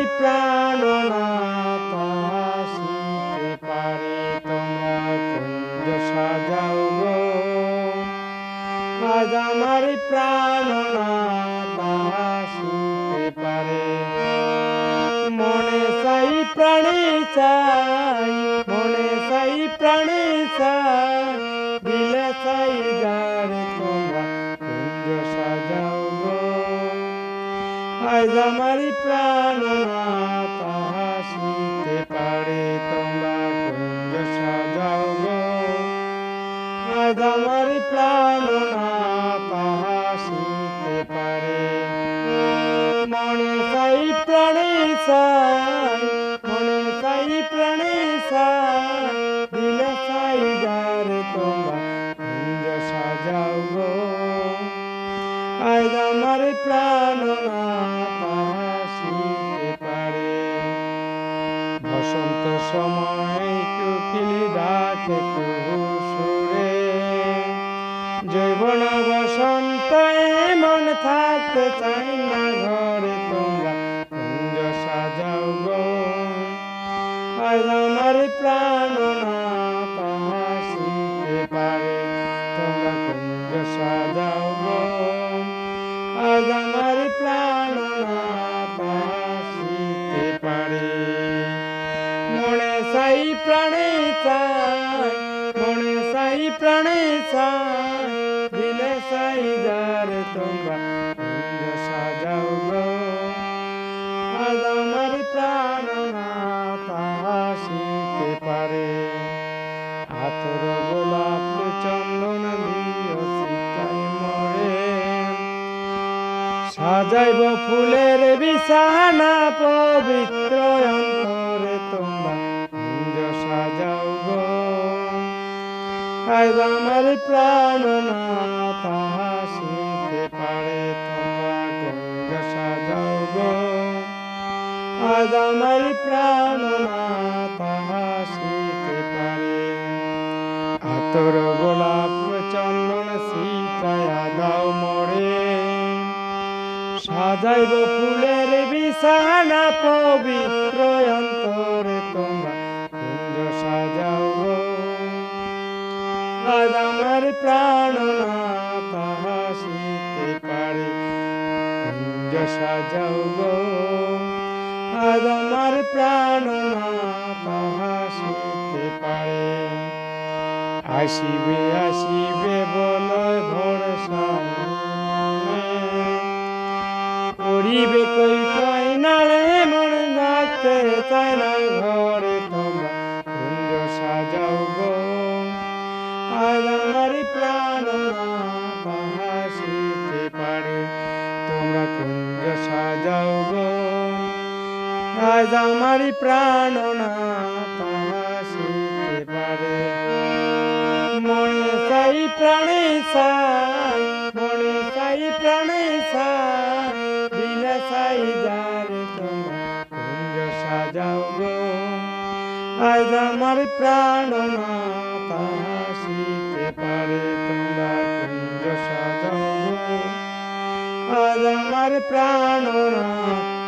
আমারই প্রাণনাথ আসিতে পারে তোমরা কুঞ্জ সাজাও গো। আজ আমারই প্রাণনাথ আসিতে পারে। মনে চাই প্রাণে চাই, মনে চাই প্রাণে চাই, দিলে চাই যারে তোমরা কুঞ্জ সাজাও গো। আজ আমারই প্রাণনাথ আসিতে পারে তোমরা কুঞ্জ সাজাও গো। আজ আমারই প্রাণনাথ আসিতে পারে। মনে চাই প্রাণে চাই, মনে চাই প্রাণে চাই, দিলে চাই যারে তোমরা কুঞ্জ সাজাও গো। আজ আমার প্রাণনাথ আসিতে পারে। বসন্ত সময় কোকিল ডাকে কুহু সুরে, যৌবন বসন্ত এমন থাকতে চাই না ঘরে তোমরা কুঞ্জ সাজাও গো। আজ আমার প্রাণনাথ আসিতে পারে তোমরা কুঞ্জ সাজাও গো। আজ আমার প্রাণনাথ আসিতে পারে। মনে চাই প্রাণে চাই, মনে চাই প্রাণে চাই, দিলে চাই যারে তোমরা কুঞ্জ সাজাও গো। আজ আমার প্রাণনাথ আসিতে পারে। আতর গোলাপ চন্দন দিও চিতায় মোরে, সাজাইব ফুলের বিছানা পবিত্র অন্তরে তোমরা কুঞ্জ সাজাও গো। আজ আমার প্রাণনাথ আসিতে পারে তোমরা কুঞ্জ সাজাও গো। আজ আমার প্রাণনাথ আসিতে পারে। আতর গোলাপ চন্দন চিতায়া দাও মোরে, সাজাইব ফুলের বিছানা পবিত্র অন্তরে তোমরা কুঞ্জ সাজাও গো। আজ আমার প্রাণনাথ আসিতে পারে কুঞ্জ সাজাও গো। আজ আমার প্রাণনাথ আসিতে পারে। আসিবে আসিবে বলো ভরসা মনে, করিবে কই কই নালে মন রাখতে চায় না ঘরে তোমরা কুঞ্জ সাজাও গো। আজ আমার প্রাণনাথ আসিতে পারে তোমরা কুঞ্জ সাজাও গো। আজ আমার প্রাণনাথ আসিতে পারে। মনে চাই প্রাণে চাই, মনে চাই প্রাণে চাই, দিলে চাই যারে তোমরা কুঞ্জ সাজাও গো। আজ আমার প্রাণনাথ আসিতে পারে তোমরা কুঞ্জ সাজাও গো। আজ আমার প্রাণনাথ